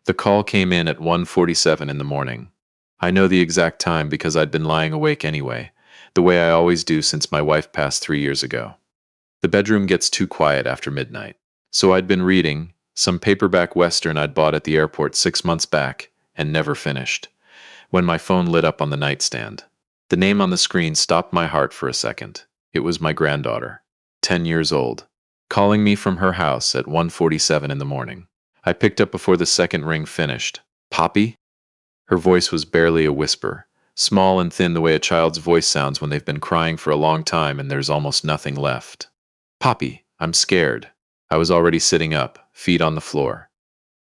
The call came in at 1:47 in the morning. I know the exact time because I'd been lying awake anyway, the way I always do since my wife passed 3 years ago. The bedroom gets too quiet after midnight. So I'd been reading some paperback western I'd bought at the airport 6 months back and never finished, when my phone lit up on the nightstand. The name on the screen stopped my heart for a second. It was my granddaughter, 10 years old, calling me from her house at 1:47 in the morning. I picked up before the second ring finished. "Poppy?" Her voice was barely a whisper, small and thin the way a child's voice sounds when they've been crying for a long time and there's almost nothing left. "Poppy, I'm scared." I was already sitting up, feet on the floor.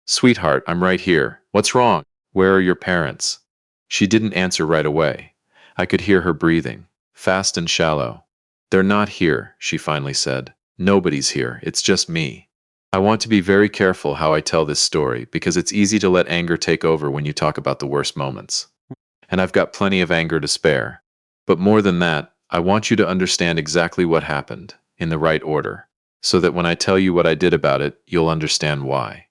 "Sweetheart, I'm right here. What's wrong? Where are your parents?" She didn't answer right away. I could hear her breathing, fast and shallow. "They're not here," she finally said. "Nobody's here. It's just me." I want to be very careful how I tell this story because it's easy to let anger take over when you talk about the worst moments. And I've got plenty of anger to spare. But more than that, I want you to understand exactly what happened, in the right order, so that when I tell you what I did about it, you'll understand why.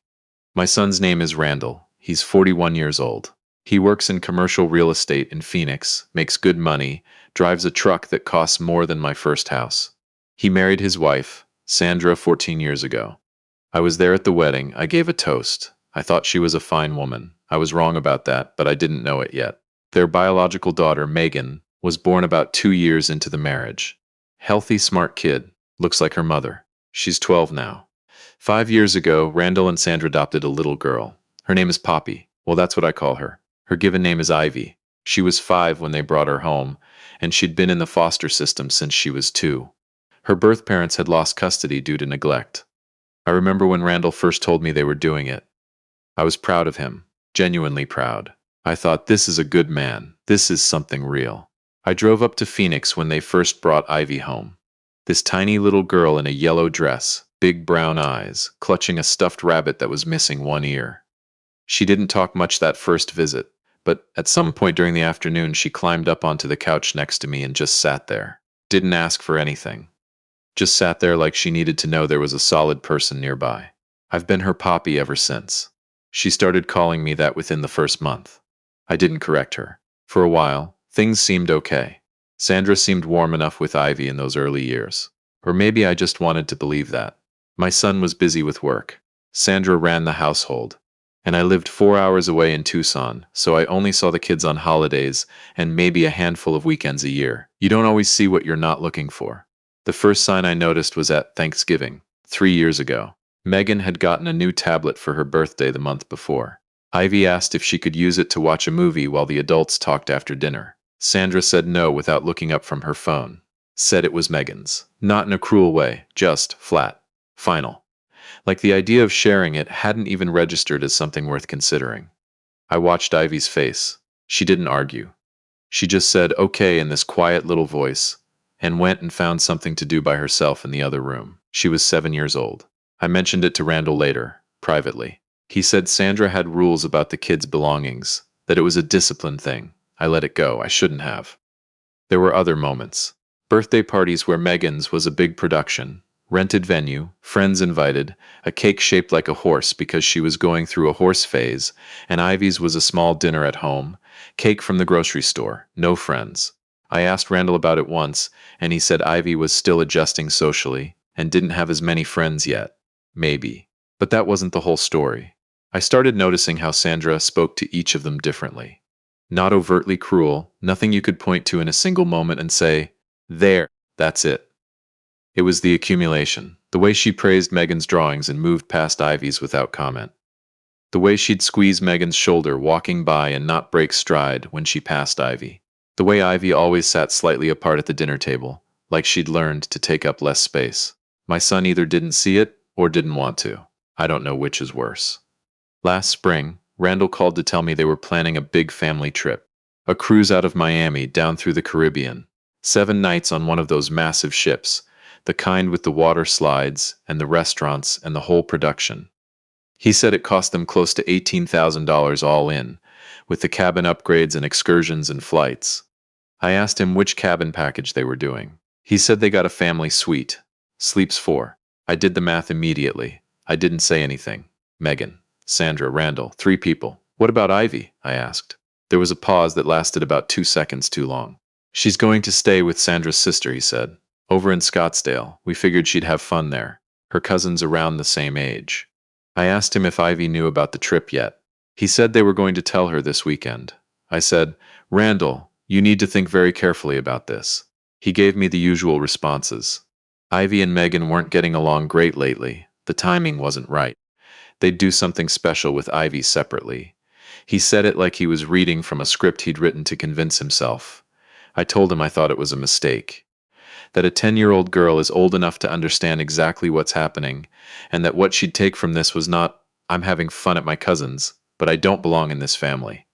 My son's name is Randall. He's 41 years old. He works in commercial real estate in Phoenix, makes good money, drives a truck that costs more than my first house. He married his wife, Sandra, 14 years ago. I was there at the wedding. I gave a toast. I thought she was a fine woman. I was wrong about that, but I didn't know it yet. Their biological daughter, Megan, was born about 2 years into the marriage. Healthy, smart kid. Looks like her mother. She's 12 now. 5 years ago, Randall and Sandra adopted a little girl. Her name is Poppy. Well, that's what I call her. Her given name is Ivy. She was 5 when they brought her home, and she'd been in the foster system since she was 2. Her birth parents had lost custody due to neglect. I remember when Randall first told me they were doing it. I was proud of him, genuinely proud. I thought, this is a good man. This is something real. I drove up to Phoenix when they first brought Ivy home. This tiny little girl in a yellow dress, big brown eyes, clutching a stuffed rabbit that was missing one ear. She didn't talk much that first visit, but at some point during the afternoon she climbed up onto the couch next to me and just sat there. Didn't ask for anything. Just sat there like she needed to know there was a solid person nearby. I've been her Poppy ever since. She started calling me that within the first month. I didn't correct her. For a while, things seemed okay. Sandra seemed warm enough with Ivy in those early years. Or maybe I just wanted to believe that. My son was busy with work. Sandra ran the household. And I lived 4 hours away in Tucson, so I only saw the kids on holidays and maybe a handful of weekends a year. You don't always see what you're not looking for. The first sign I noticed was at Thanksgiving, 3 years ago. Megan had gotten a new tablet for her birthday the month before. Ivy asked if she could use it to watch a movie while the adults talked after dinner. Sandra said no without looking up from her phone. Said it was Megan's. Not in a cruel way, just flat. Final. Like the idea of sharing it hadn't even registered as something worth considering. I watched Ivy's face. She didn't argue. She just said okay in this quiet little voice, and went and found something to do by herself in the other room. She was 7 years old. I mentioned it to Randall later, privately. He said Sandra had rules about the kids' belongings, that it was a discipline thing. I let it go. I shouldn't have. There were other moments. Birthday parties where Megan's was a big production. Rented venue, friends invited, a cake shaped like a horse because she was going through a horse phase, and Ivy's was a small dinner at home, cake from the grocery store, no friends. I asked Randall about it once, and he said Ivy was still adjusting socially and didn't have as many friends yet. Maybe. But that wasn't the whole story. I started noticing how Sandra spoke to each of them differently. Not overtly cruel, nothing you could point to in a single moment and say, there, that's it. It was the accumulation, the way she praised Megan's drawings and moved past Ivy's without comment. The way she'd squeeze Megan's shoulder walking by and not break stride when she passed Ivy. The way Ivy always sat slightly apart at the dinner table, like she'd learned to take up less space. My son either didn't see it or didn't want to. I don't know which is worse. Last spring, Randall called to tell me they were planning a big family trip. A cruise out of Miami down through the Caribbean. 7 nights on one of those massive ships, the kind with the water slides and the restaurants and the whole production. He said it cost them close to $18,000 all in, with the cabin upgrades and excursions and flights. I asked him which cabin package they were doing. He said they got a family suite. Sleeps 4. I did the math immediately. I didn't say anything. Megan. Sandra, Randall, 3 people. What about Ivy? I asked. There was a pause that lasted about 2 seconds too long. She's going to stay with Sandra's sister, he said. Over in Scottsdale. We figured she'd have fun there. Her cousin's around the same age. I asked him if Ivy knew about the trip yet. He said they were going to tell her this weekend. I said, Randall, you need to think very carefully about this. He gave me the usual responses. Ivy and Megan weren't getting along great lately. The timing wasn't right. They'd do something special with Ivy separately. He said it like he was reading from a script he'd written to convince himself. I told him I thought it was a mistake. That a 10-year-old girl is old enough to understand exactly what's happening, and that what she'd take from this was not, I'm having fun at my cousin's, but I don't belong in this family.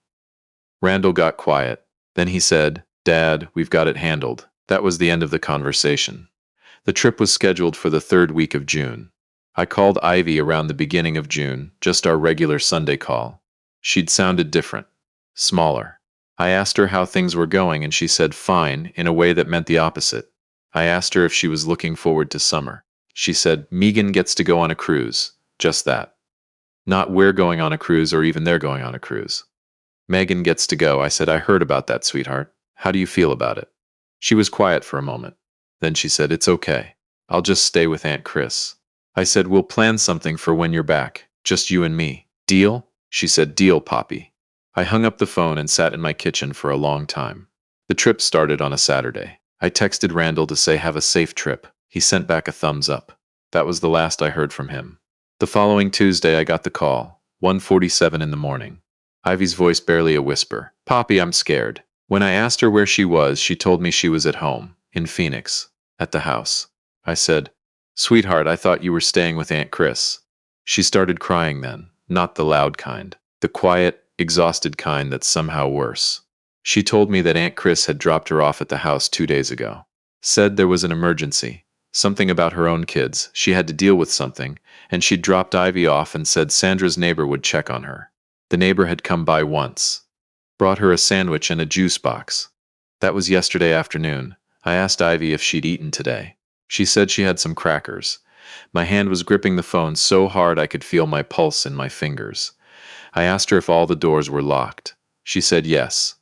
Randall got quiet. Then he said, Dad, we've got it handled. That was the end of the conversation. The trip was scheduled for the 3rd week of June. I called Ivy around the beginning of June, just our regular Sunday call. She'd sounded different, smaller. I asked her how things were going and she said fine, in a way that meant the opposite. I asked her if she was looking forward to summer. She said, Megan gets to go on a cruise. Just that. Not we're going on a cruise or even they're going on a cruise. Megan gets to go. I said, I heard about that, sweetheart. How do you feel about it? She was quiet for a moment. Then she said, it's okay. I'll just stay with Aunt Chris. I said, we'll plan something for when you're back. Just you and me. Deal? She said, deal, Poppy. I hung up the phone and sat in my kitchen for a long time. The trip started on a Saturday. I texted Randall to say have a safe trip. He sent back a thumbs up. That was the last I heard from him. The following Tuesday I got the call, 1:47 in the morning. Ivy's voice barely a whisper. Poppy, I'm scared. When I asked her where she was, she told me she was at home, in Phoenix, at the house. I said, Sweetheart, I thought you were staying with Aunt Chris. She started crying then, not the loud kind, the quiet, exhausted kind that's somehow worse. She told me that Aunt Chris had dropped her off at the house 2 days ago. Said there was an emergency, something about her own kids, she had to deal with something, and she'd dropped Ivy off and said Sandra's neighbor would check on her. The neighbor had come by once. Brought her a sandwich and a juice box. That was yesterday afternoon. I asked Ivy if she'd eaten today. She said she had some crackers. My hand was gripping the phone so hard I could feel my pulse in my fingers. I asked her if all the doors were locked. She said yes.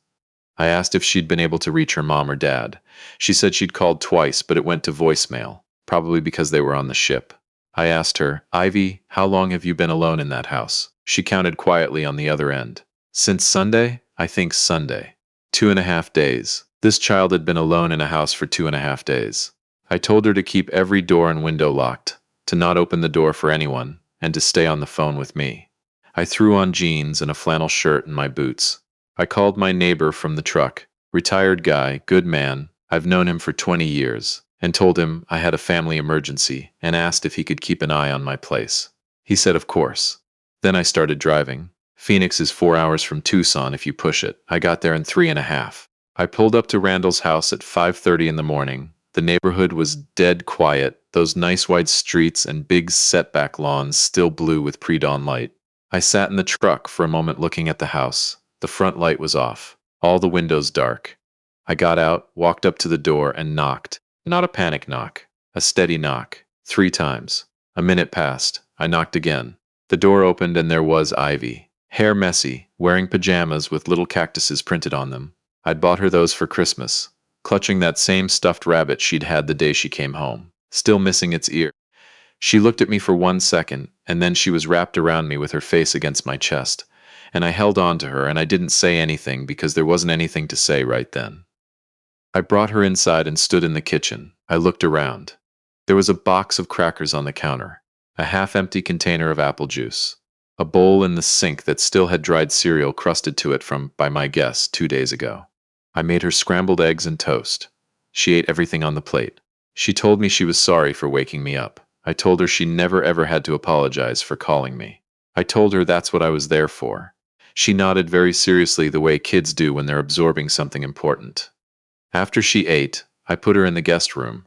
I asked if she'd been able to reach her mom or dad. She said she'd called twice, but it went to voicemail, probably because they were on the ship. I asked her, Ivy, how long have you been alone in that house? She counted quietly on the other end. Since Sunday? I think Sunday. 2.5 days. This child had been alone in a house for 2.5 days. I told her to keep every door and window locked, to not open the door for anyone, and to stay on the phone with me. I threw on jeans and a flannel shirt and my boots. I called my neighbor from the truck, retired guy, good man, I've known him for 20 years, and told him I had a family emergency and asked if he could keep an eye on my place. He said of course. Then I started driving. Phoenix is 4 hours from Tucson if you push it. I got there in 3.5. I pulled up to Randall's house at 5:30 in the morning. The neighborhood was dead quiet, those nice wide streets and big setback lawns still blue with pre-dawn light. I sat in the truck for a moment looking at the house. The front light was off, all the windows dark. I got out, walked up to the door, and knocked. Not a panic knock, a steady knock, 3 times. A minute passed. I knocked again. The door opened and there was Ivy. Hair messy, wearing pajamas with little cactuses printed on them. I'd bought her those for Christmas, clutching that same stuffed rabbit she'd had the day she came home, still missing its ear. She looked at me for 1 second, and then she was wrapped around me with her face against my chest. And I held on to her and I didn't say anything because there wasn't anything to say right then. I brought her inside and stood in the kitchen. I looked around. There was a box of crackers on the counter, a half-empty container of apple juice, a bowl in the sink that still had dried cereal crusted to it from, by my guess, 2 days ago. I made her scrambled eggs and toast. She ate everything on the plate. She told me she was sorry for waking me up. I told her she never ever had to apologize for calling me. I told her that's what I was there for. She nodded very seriously the way kids do when they're absorbing something important. After she ate, I put her in the guest room.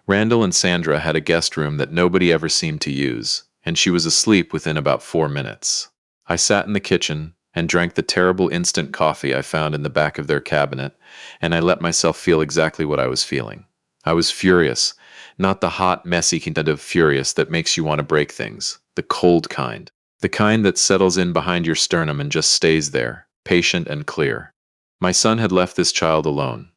Randall and Sandra had a guest room that nobody ever seemed to use, and she was asleep within about 4 minutes. I sat in the kitchen and drank the terrible instant coffee I found in the back of their cabinet, and I let myself feel exactly what I was feeling. I was furious, not the hot, messy kind of furious that makes you want to break things, the cold kind. The kind that settles in behind your sternum and just stays there, patient and clear. My son had left this child alone.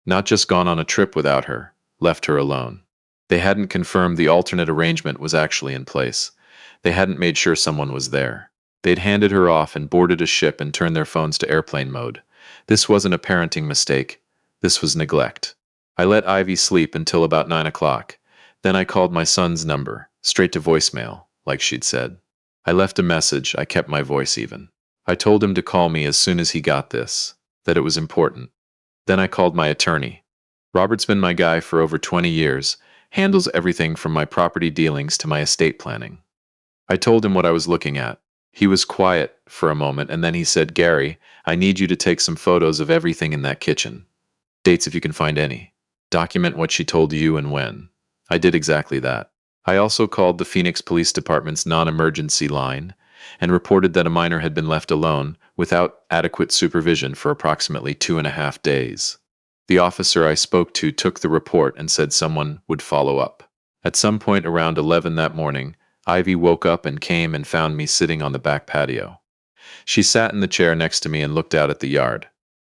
Not just gone on a trip without her, left her alone. They hadn't confirmed the alternate arrangement was actually in place. They hadn't made sure someone was there. They'd handed her off and boarded a ship and turned their phones to airplane mode. This wasn't a parenting mistake. This was neglect. I let Ivy sleep until about 9 o'clock. Then I called my son's number, straight to voicemail, like she'd said. I left a message. I kept my voice even. I told him to call me as soon as he got this, that it was important. Then I called my attorney. Robert's been my guy for over 20 years, handles everything from my property dealings to my estate planning. I told him what I was looking at. He was quiet for a moment, and then he said, "Gary, I need you to take some photos of everything in that kitchen. Dates if you can find any. Document what she told you and when." I did exactly that. I also called the Phoenix Police Department's non-emergency line and reported that a minor had been left alone without adequate supervision for approximately 2.5 days. The officer I spoke to took the report and said someone would follow up. At some point around 11 that morning, Ivy woke up and came and found me sitting on the back patio. She sat in the chair next to me and looked out at the yard.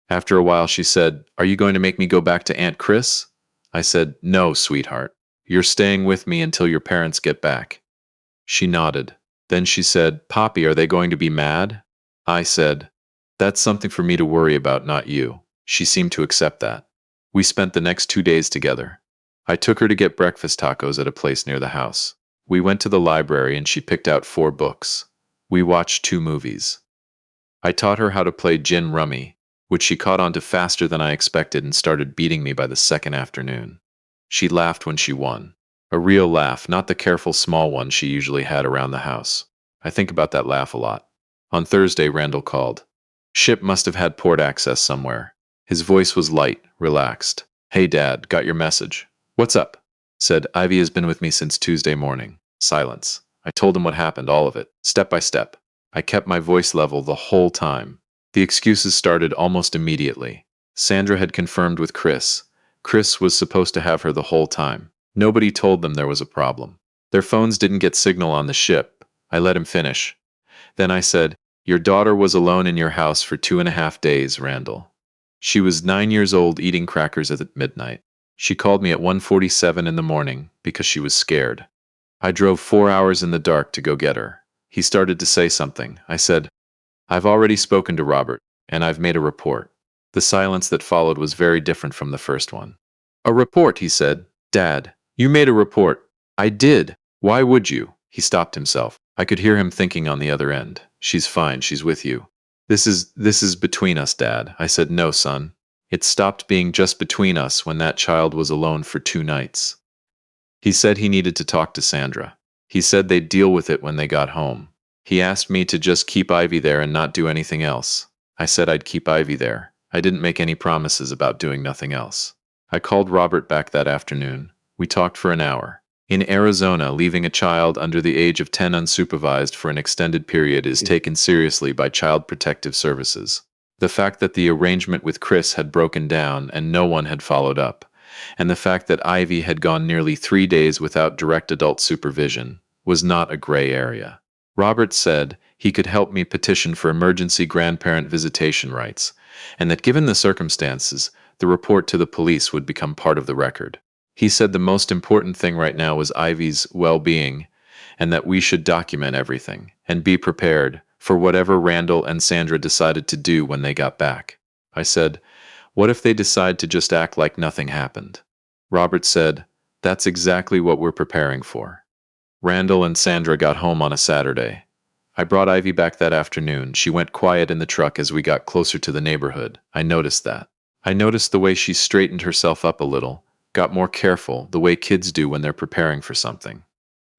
After a while she said, "Are you going to make me go back to Aunt Chris?" I said, "No, sweetheart. You're staying with me until your parents get back." She nodded. Then she said, "Poppy, are they going to be mad?" I said, "That's something for me to worry about, not you." She seemed to accept that. We spent the next 2 days together. I took her to get breakfast tacos at a place near the house. We went to the library and she picked out 4 books. We watched 2 movies. I taught her how to play gin rummy, which she caught on to faster than I expected and started beating me by the second afternoon. She laughed when she won. A real laugh, not the careful small one she usually had around the house. I think about that laugh a lot. On Thursday, Randall called. Ship must have had port access somewhere. His voice was light, relaxed. "Hey Dad, got your message." "What's up?" Said, "Ivy has been with me since Tuesday morning." Silence. I told him what happened, all of it, step by step. I kept my voice level the whole time. The excuses started almost immediately. Sandra had confirmed with Chris. Chris was supposed to have her the whole time. Nobody told them there was a problem. Their phones didn't get signal on the ship. I let him finish. Then I said, "Your daughter was alone in your house for 2.5 days, Randall. She was 9 years old eating crackers at midnight. She called me at 1:47 in the morning because she was scared. I drove 4 hours in the dark to go get her." He started to say something. I said, "I've already spoken to Robert, and I've made a report." The silence that followed was very different from the first one. "A report," he said. "Dad, you made a report." "I did. Why would you?" He stopped himself. I could hear him thinking on the other end. "She's fine. She's with you." This is between us, Dad." I said, "No, son. It stopped being just between us when that child was alone for 2 nights. He said he needed to talk to Sandra. He said they'd deal with it when they got home. He asked me to just keep Ivy there and not do anything else. I said I'd keep Ivy there. I didn't make any promises about doing nothing else. I called Robert back that afternoon. We talked for an hour. In Arizona, leaving a child under the age of 10 unsupervised for an extended period is taken seriously by Child Protective Services. The fact that the arrangement with Chris had broken down and no one had followed up, and the fact that Ivy had gone nearly 3 days without direct adult supervision, was not a gray area. Robert said he could help me petition for emergency grandparent visitation rights, and that given the circumstances, the report to the police would become part of the record. He said the most important thing right now was Ivy's well-being, and that we should document everything, and be prepared for whatever Randall and Sandra decided to do when they got back. I said, "What if they decide to just act like nothing happened?" Robert said, "That's exactly what we're preparing for." Randall and Sandra got home on a Saturday. I brought Ivy back that afternoon. She went quiet in the truck as we got closer to the neighborhood. I noticed that. I noticed the way she straightened herself up a little, got more careful, the way kids do when they're preparing for something.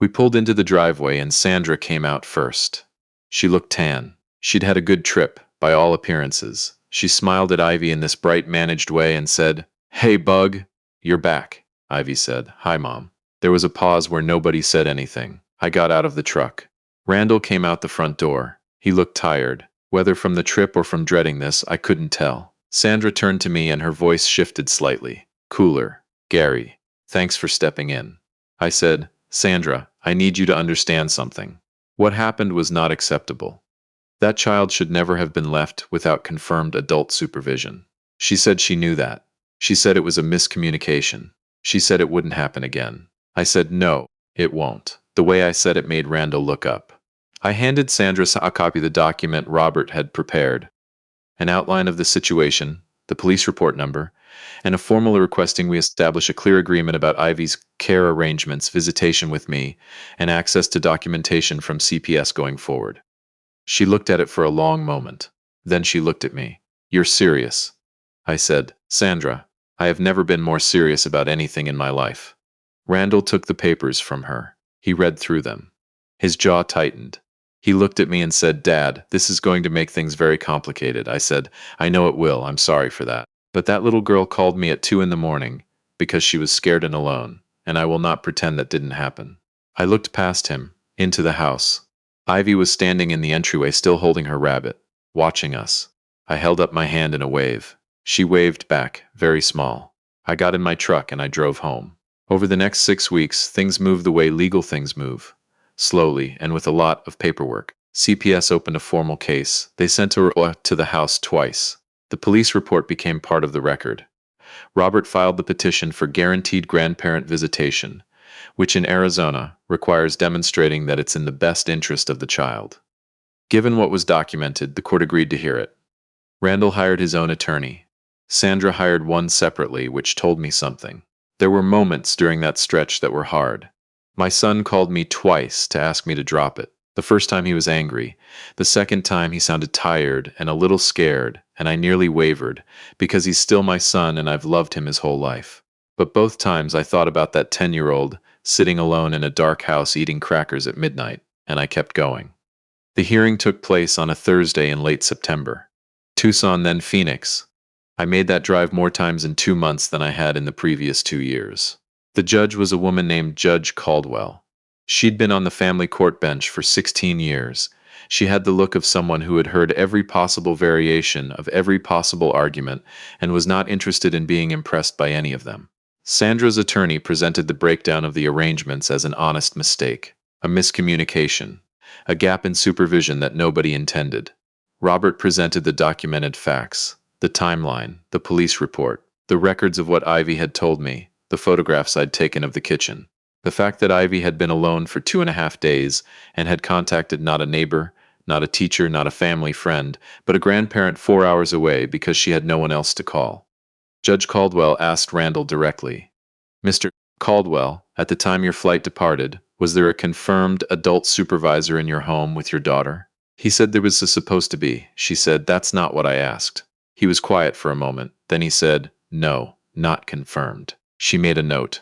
We pulled into the driveway and Sandra came out first. She looked tan. She'd had a good trip, by all appearances. She smiled at Ivy in this bright, managed way and said, "Hey, Bug, you're back," Ivy said. "Hi, Mom." There was a pause where nobody said anything. I got out of the truck. Randall came out the front door. He looked tired. Whether from the trip or from dreading this, I couldn't tell. Sandra turned to me and her voice shifted slightly. Cooler. "Gary, thanks for stepping in." I said, "Sandra, I need you to understand something. What happened was not acceptable. That child should never have been left without confirmed adult supervision. She said she knew that. She said it was a miscommunication. She said it wouldn't happen again. I said no, it won't. The way I said it made Randall look up. I handed Sandra a copy of the document Robert had prepared, an outline of the situation, the police report number, and a formal requesting we establish a clear agreement about Ivy's care arrangements, visitation with me, and access to documentation from CPS going forward. She looked at it for a long moment. Then she looked at me. "You're serious?" I said, "Sandra, I have never been more serious about anything in my life." Randall took the papers from her. He read through them. His jaw tightened. He looked at me and said, "Dad, this is going to make things very complicated." I said, "I know it will. I'm sorry for that. But that little girl called me at 2 in the morning because she was scared and alone, and I will not pretend that didn't happen." I looked past him, into the house. Ivy was standing in the entryway still holding her rabbit, watching us. I held up my hand in a wave. She waved back, very small. I got in my truck and I drove home. Over the next 6 weeks, things moved the way legal things move. Slowly, and with a lot of paperwork. CPS opened a formal case. They sent her to the house twice. The police report became part of the record. Robert filed the petition for guaranteed grandparent visitation, which in Arizona requires demonstrating that it's in the best interest of the child. Given what was documented, the court agreed to hear it. Randall hired his own attorney. Sandra hired one separately, which told me something. There were moments during that stretch that were hard. My son called me twice to ask me to drop it. The first time he was angry. The second time he sounded tired and a little scared, and I nearly wavered, because he's still my son and I've loved him his whole life. But both times I thought about that 10-year-old sitting alone in a dark house eating crackers at midnight, and I kept going. The hearing took place on a Thursday in late September. Tucson, then Phoenix. I made that drive more times in 2 months than I had in the previous 2 years. The judge was a woman named Judge Caldwell. She'd been on the family court bench for 16 years. She had the look of someone who had heard every possible variation of every possible argument and was not interested in being impressed by any of them. Sandra's attorney presented the breakdown of the arrangements as an honest mistake, a miscommunication, a gap in supervision that nobody intended. Robert presented the documented facts, the timeline, the police report, the records of what Ivy had told me, the photographs I'd taken of the kitchen. The fact that Ivy had been alone for 2.5 days and had contacted not a neighbor, not a teacher, not a family friend, but a grandparent 4 hours away because she had no one else to call. Judge Caldwell asked Randall directly, "Mr. Caldwell, at the time your flight departed, was there a confirmed adult supervisor in your home with your daughter?" He said there was supposed to be. She said, "That's not what I asked." He was quiet for a moment. Then he said, "No, not confirmed." She made a note.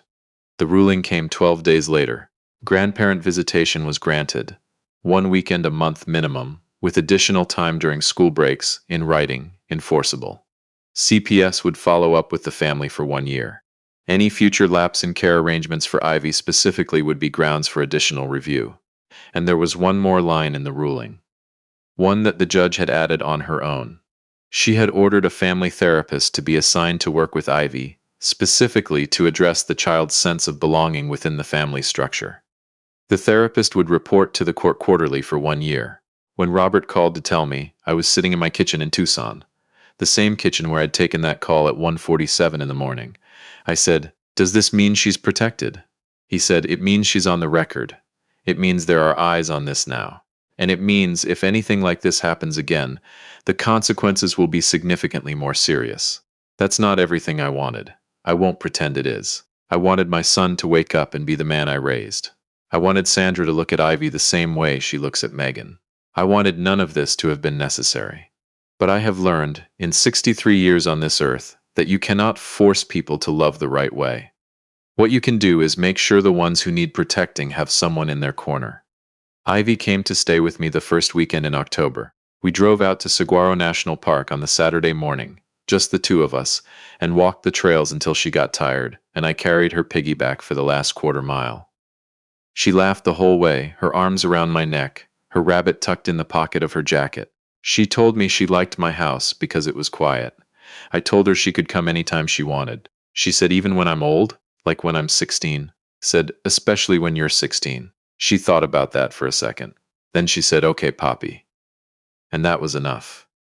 The ruling came 12 days later. Grandparent visitation was granted. 1 weekend a month minimum, with additional time during school breaks, in writing, enforceable. CPS would follow up with the family for 1 year. Any future lapse in care arrangements for Ivy specifically would be grounds for additional review. And there was one more line in the ruling. One that the judge had added on her own. She had ordered a family therapist to be assigned to work with Ivy, specifically to address the child's sense of belonging within the family structure. The therapist would report to the court quarterly for 1 year. When Robert called to tell me, I was sitting in my kitchen in Tucson, the same kitchen where I'd taken that call at 1:47 in the morning. I said, "Does this mean she's protected?" He said, "It means she's on the record. It means there are eyes on this now. And it means if anything like this happens again, the consequences will be significantly more serious." That's not everything I wanted. I won't pretend it is. I wanted my son to wake up and be the man I raised. I wanted Sandra to look at Ivy the same way she looks at Megan. I wanted none of this to have been necessary. But I have learned, in 63 years on this earth, that you cannot force people to love the right way. What you can do is make sure the ones who need protecting have someone in their corner. Ivy came to stay with me the first weekend in October. We drove out to Saguaro National Park on the Saturday morning, just the two of us, and walked the trails until she got tired, and I carried her piggyback for the last quarter mile. She laughed the whole way, her arms around my neck, her rabbit tucked in the pocket of her jacket. She told me she liked my house because it was quiet. I told her she could come anytime she wanted. She said, "Even when I'm old? Like when I'm 16? Said, "Especially when you're 16. She thought about that for a second. Then she said, "Okay, Poppy." And that was enough.